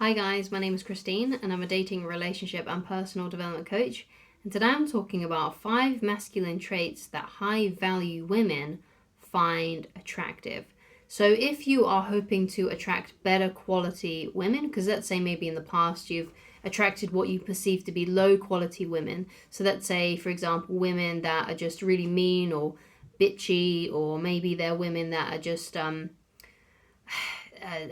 Hi guys, my name is Christine and I'm a dating, relationship and personal development coach. And today I'm talking about 5 masculine traits that high value women find attractive. So if you are hoping to attract better quality women, because let's say maybe in the past you've attracted what you perceive to be low quality women. So let's say, for example, women that are just really mean or bitchy, or maybe they're women that are just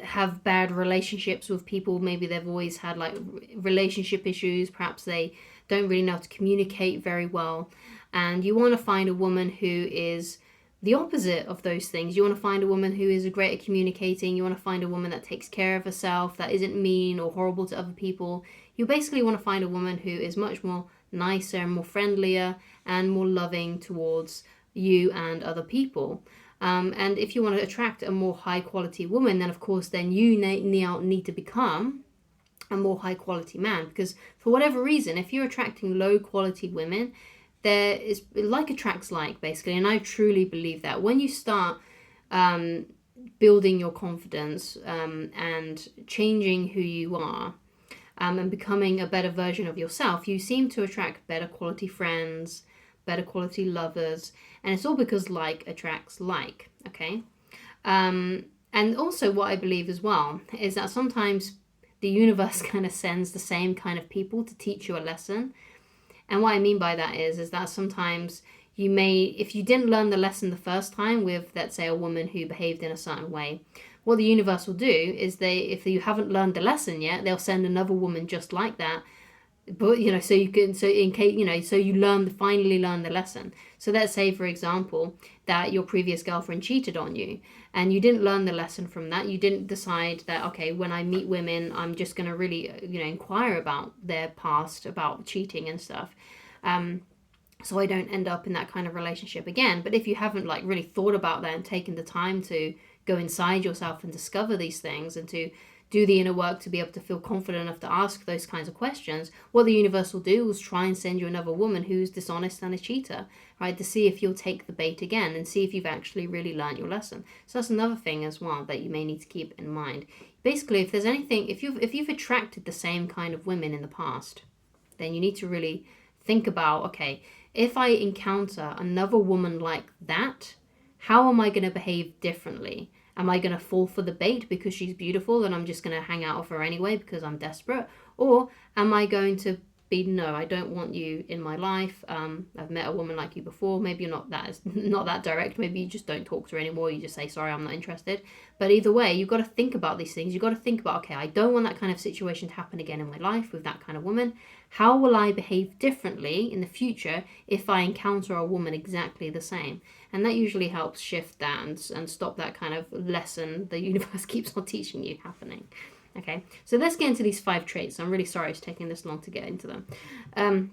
have bad relationships with people. Maybe they've always had like relationship issues. Perhaps they don't really know how to communicate very well. And you want to find a woman who is the opposite of those things. You want to find a woman who is great at communicating. You want to find a woman that takes care of herself, that isn't mean or horrible to other people. You basically want to find a woman who is much more nicer and more friendlier and more loving towards you and other people. And if you want to attract a more high quality woman, then of course then you need to become a more high quality man, because for whatever reason, if you're attracting low quality women, there is like attracts like, basically. And I truly believe that when you start building your confidence and changing who you are, and becoming a better version of yourself, you seem to attract better quality friends, better quality lovers, and it's all because like attracts like, okay? And also what I believe as well is that sometimes the universe kind of sends the same kind of people to teach you a lesson. And what I mean by that is that sometimes you may, if you didn't learn the lesson the first time with, let's say, a woman who behaved in a certain way, what the universe will do is if you haven't learned the lesson yet, they'll send another woman just like that. But so you can, so in case, so you finally learn the lesson. So let's say, for example, that your previous girlfriend cheated on you and you didn't learn the lesson from that. You didn't decide that, okay, when I meet women, I'm just going to really inquire about their past, about cheating and stuff, so I don't end up in that kind of relationship again. But if you haven't like really thought about that and taken the time to go inside yourself and discover these things and to do the inner work to be able to feel confident enough to ask those kinds of questions, what the universe will do is try and send you another woman who's dishonest and a cheater, right? To see if you'll take the bait again and see if you've actually really learned your lesson. So that's another thing as well that you may need to keep in mind. Basically, if there's anything, if you've attracted the same kind of women in the past, then you need to really think about, okay, if I encounter another woman like that, how am I going to behave differently? Am I going to fall for the bait because she's beautiful and I'm just going to hang out with her anyway because I'm desperate? Or am I going to be, no, I don't want you in my life. I've met a woman like you before. Maybe you're not that direct. Maybe you just don't talk to her anymore. You just say, sorry, I'm not interested. But either way, you've got to think about these things. You've got to think about, okay, I don't want that kind of situation to happen again in my life with that kind of woman. How will I behave differently in the future if I encounter a woman exactly the same? And that usually helps shift that and stop that kind of lesson the universe keeps on teaching you happening. Okay, so let's get into these 5 traits. I'm really sorry it's taking this long to get into them.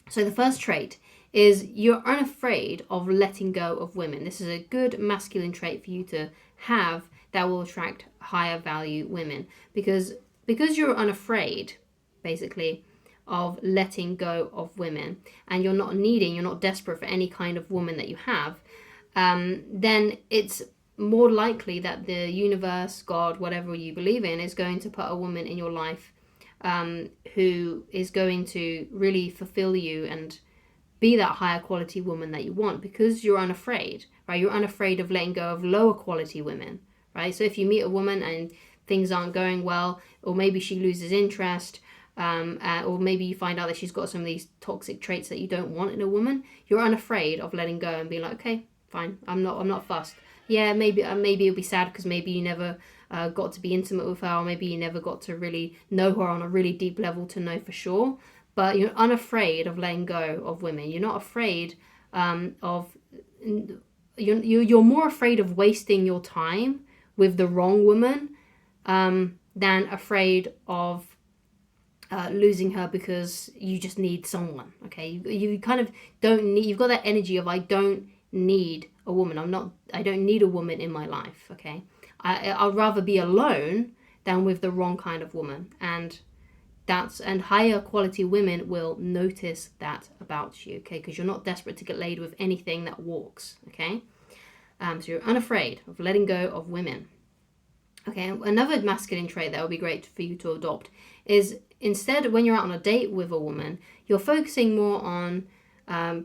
So the first trait is you're unafraid of letting go of women. This is a good masculine trait for you to have that will attract higher value women, because you're unafraid, basically, of letting go of women, and you're not desperate for any kind of woman that you have, then it's more likely that the universe, God, whatever you believe in, is going to put a woman in your life who is going to really fulfill you and be that higher quality woman that you want, because you're unafraid, right? You're unafraid of letting go of lower quality women, right? So if you meet a woman and things aren't going well, or maybe she loses interest, or maybe you find out that she's got some of these toxic traits that you don't want in a woman, you're unafraid of letting go and being like, okay, fine, I'm not fussed. Yeah, maybe it'll be sad because maybe you never got to be intimate with her, or maybe you never got to really know her on a really deep level to know for sure. But you're unafraid of letting go of women. You're not afraid of. You're more afraid of wasting your time with the wrong woman than afraid of losing her because you just need someone. Okay, you kind of don't need. You've got that energy of, I don't need a woman. I don't need a woman in my life. Okay, I'd rather be alone than with the wrong kind of woman. And higher quality women will notice that about you. Okay, because you're not desperate to get laid with anything that walks. Okay, so you're unafraid of letting go of women. Okay, another masculine trait that would be great for you to adopt is, instead, when you're out on a date with a woman, you're focusing more on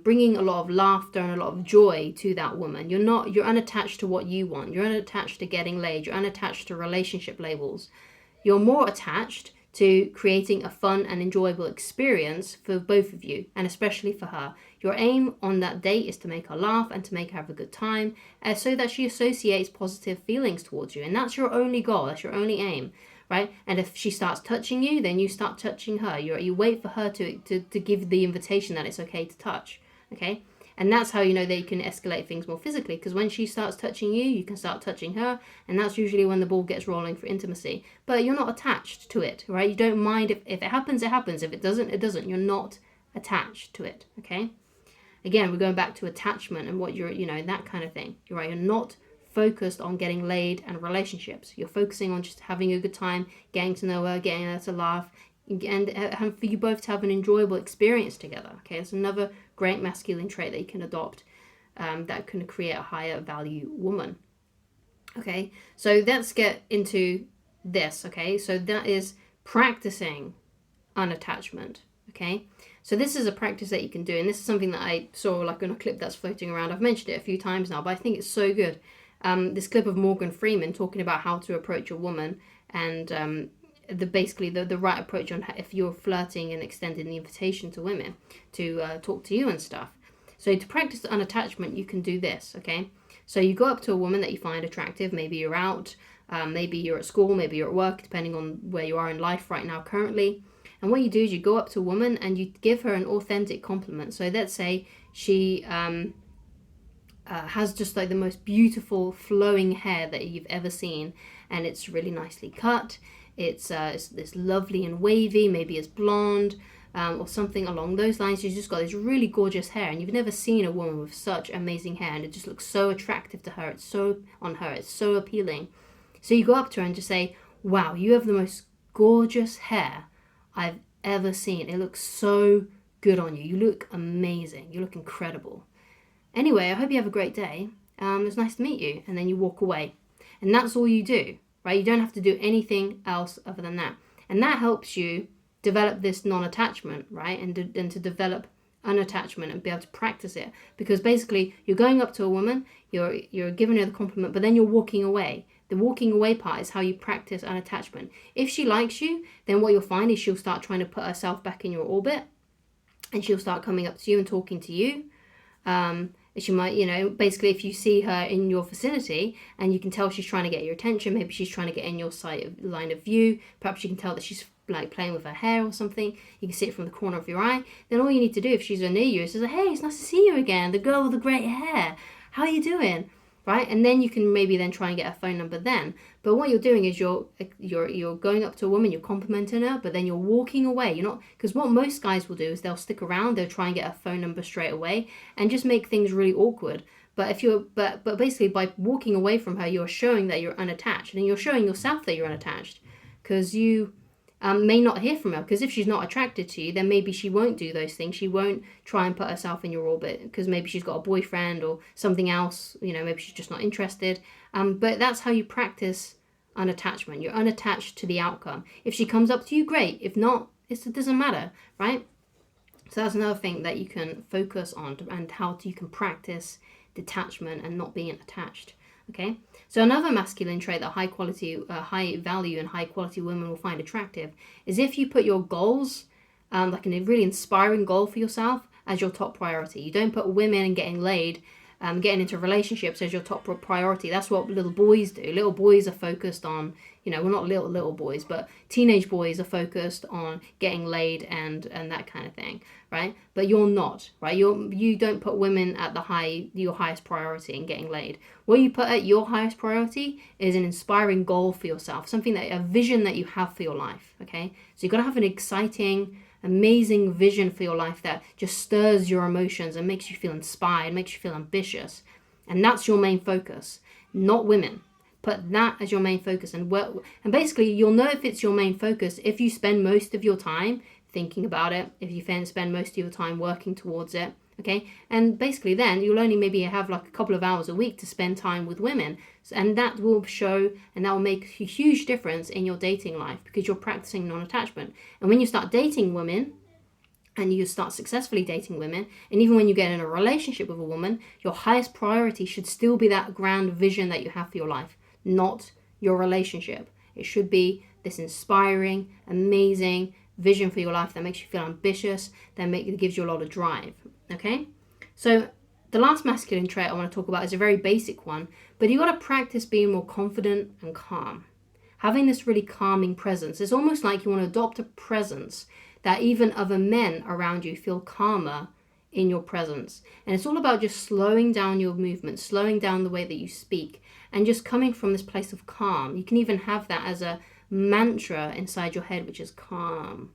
bringing a lot of laughter and a lot of joy to that woman. You're unattached to what you want. You're unattached to getting laid. You're unattached to relationship labels. You're more attached to creating a fun and enjoyable experience for both of you, and especially for her. Your aim on that date is to make her laugh and to make her have a good time, so that she associates positive feelings towards you. And that's your only goal, that's your only aim, right? And if she starts touching you, then you start touching her. You wait for her to give the invitation that it's okay to touch, okay? And that's how you know they can escalate things more physically, because when she starts touching you, you can start touching her, and that's usually when the ball gets rolling for intimacy. But you're not attached to it, right? You don't mind if it happens, it happens. If it doesn't, it doesn't. You're not attached to it, okay? Again, we're going back to attachment and what you're, that kind of thing. You're right. You're not focused on getting laid and relationships. You're focusing on just having a good time, getting to know her, getting her to laugh, and for you both to have an enjoyable experience together. Okay, it's another great masculine trait that you can adopt that can create a higher value woman. Okay, so let's get into this. Okay, so that is practicing unattachment. Okay, so this is a practice that you can do, and this is something that I saw like in a clip that's floating around. I've mentioned it a few times now, but I think it's so good. This clip of Morgan Freeman talking about how to approach a woman, and basically the right approach on if you're flirting and extending the invitation to women to talk to you and stuff. So to practice unattachment, you can do this, okay? So you go up to a woman that you find attractive. Maybe you're out, maybe you're at school, maybe you're at work, depending on where you are in life right now currently. And what you do is you go up to a woman and you give her an authentic compliment. So let's say she has just like the most beautiful flowing hair that you've ever seen, and it's really nicely cut. It's lovely and wavy, maybe it's blonde, or something along those lines. She's just got this really gorgeous hair, and you've never seen a woman with such amazing hair, and it just looks so attractive to her. It's so appealing. So you go up to her and just say, wow, you have the most gorgeous hair I've ever seen. It looks so good on you. You look amazing. You look incredible. Anyway, I hope you have a great day. It's nice to meet you. And then you walk away. And that's all you do, right? You don't have to do anything else other than that. And that helps you develop this non-attachment, right? And to develop unattachment and be able to practice it. Because basically, you're going up to a woman, you're giving her the compliment, but then you're walking away. The walking away part is how you practice unattachment. If she likes you, then what you'll find is she'll start trying to put herself back in your orbit, and she'll start coming up to you and talking to you. She might, basically if you see her in your vicinity and you can tell she's trying to get your attention, maybe she's trying to get in your line of view, perhaps you can tell that she's like playing with her hair or something, you can see it from the corner of your eye, then all you need to do if she's near you is say, hey, it's nice to see you again, the girl with the great hair, how are you doing? Right? And then you can maybe then try and get a phone number then. But what you're doing is you're going up to a woman, you're complimenting her, but then you're walking away. You're not, because what most guys will do is they'll stick around, they'll try and get a phone number straight away and just make things really awkward. But if you're but basically by walking away from her, you're showing that you're unattached, and you're showing yourself that you're unattached, because you may not hear from her, because if she's not attracted to you, then maybe she won't do those things. She won't try and put herself in your orbit because maybe she's got a boyfriend or something else, maybe she's just not interested. But that's how you practice unattachment. You're unattached to the outcome. If she comes up to you, great. If not, it doesn't matter, right? So that's another thing that you can focus on, and how you can practice detachment and not being attached. Okay, so another masculine trait that high value and high quality women will find attractive is if you put your goals, like a really inspiring goal for yourself, as your top priority. You don't put women and getting laid, getting into relationships as your top priority. That's what little boys do. Little boys are focused on, well, not little boys, but teenage boys are focused on getting laid and that kind of thing, right? But you're not, right? You don't put women at your highest priority in getting laid. What you put at your highest priority is an inspiring goal for yourself, a vision that you have for your life, okay? So you've got to have an exciting, amazing vision for your life that just stirs your emotions and makes you feel inspired, makes you feel ambitious. And that's your main focus, not women. Put that as your main focus, and basically you'll know if it's your main focus if you spend most of your time thinking about it, if you spend most of your time working towards it, Okay, and basically then you'll only maybe have like a couple of hours a week to spend time with women, and that will show and that will make a huge difference in your dating life because you're practicing non-attachment. And when you start dating women and you start successfully dating women, and even when you get in a relationship with a woman, your highest priority should still be that grand vision that you have for your life, not your relationship. It should be this inspiring, amazing vision for your life that makes you feel ambitious, that gives you a lot of drive. Okay, so the last masculine trait I want to talk about is a very basic one, but you got to practice being more confident and calm. Having this really calming presence. It's almost like you want to adopt a presence that even other men around you feel calmer in your presence. And it's all about just slowing down your movement, slowing down the way that you speak, and just coming from this place of calm. You can even have that as a mantra inside your head, which is calm,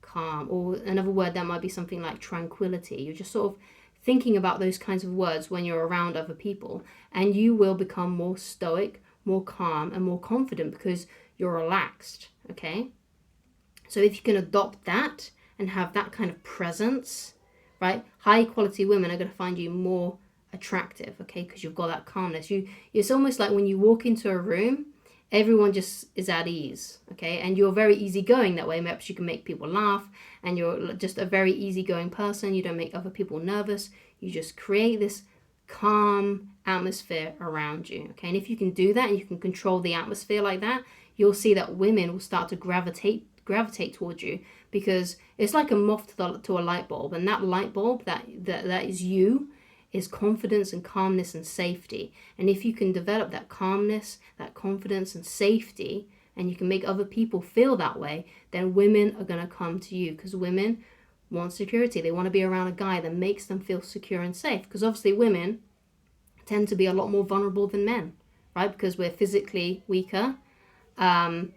calm. Or another word that might be something like tranquility. You're just sort of thinking about those kinds of words when you're around other people, and you will become more stoic, more calm, and more confident because you're relaxed. Okay, so if you can adopt that and have that kind of presence, right, high quality women are going to find you more attractive. Okay, because you've got that calmness. It's almost like when you walk into a room, everyone just is at ease. Okay, and you're very easygoing that way. Perhaps you can make people laugh, and you're just a very easygoing person. You don't make other people nervous. You just create this calm atmosphere around you. Okay, and if you can do that and you can control the atmosphere like that, you'll see that women will start to gravitate towards you, because it's like a moth to a light bulb, and that light bulb that is you is confidence and calmness and safety. And if you can develop that calmness, that confidence and safety, and you can make other people feel that way, then women are going to come to you, because women want security. They want to be around a guy that makes them feel secure and safe, because obviously women tend to be a lot more vulnerable than men, right? Because we're physically weaker, and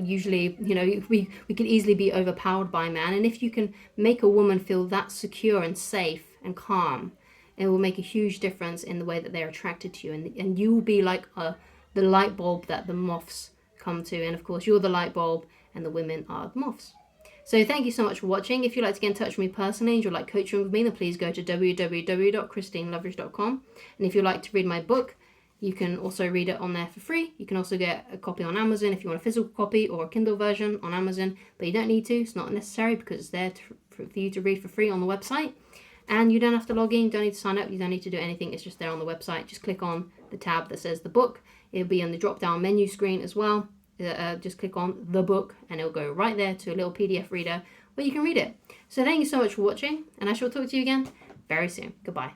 usually, you know, we can easily be overpowered by a man. And if you can make a woman feel that secure and safe and calm, it will make a huge difference in the way that they're attracted to you, and you will be like the light bulb that the moths come to. And of course, you're the light bulb and the women are the moths. So thank you so much for watching. If you'd like to get in touch with me personally and you'd like coaching with me, then please go to www.christineloveridge.com. And if you'd like to read my book, you can also read it on there for free. You can also get a copy on Amazon if you want a physical copy, or a Kindle version on Amazon, but you don't need to. It's not necessary because it's there for you to read for free on the website. And you don't have to log in, you don't need to sign up, you don't need to do anything. It's just there on the website. Just click on the tab that says the book. It'll be on the drop down menu screen as well. Just click on the book and it'll go right there to a little PDF reader where you can read it. So thank you so much for watching, and I shall talk to you again very soon. Goodbye.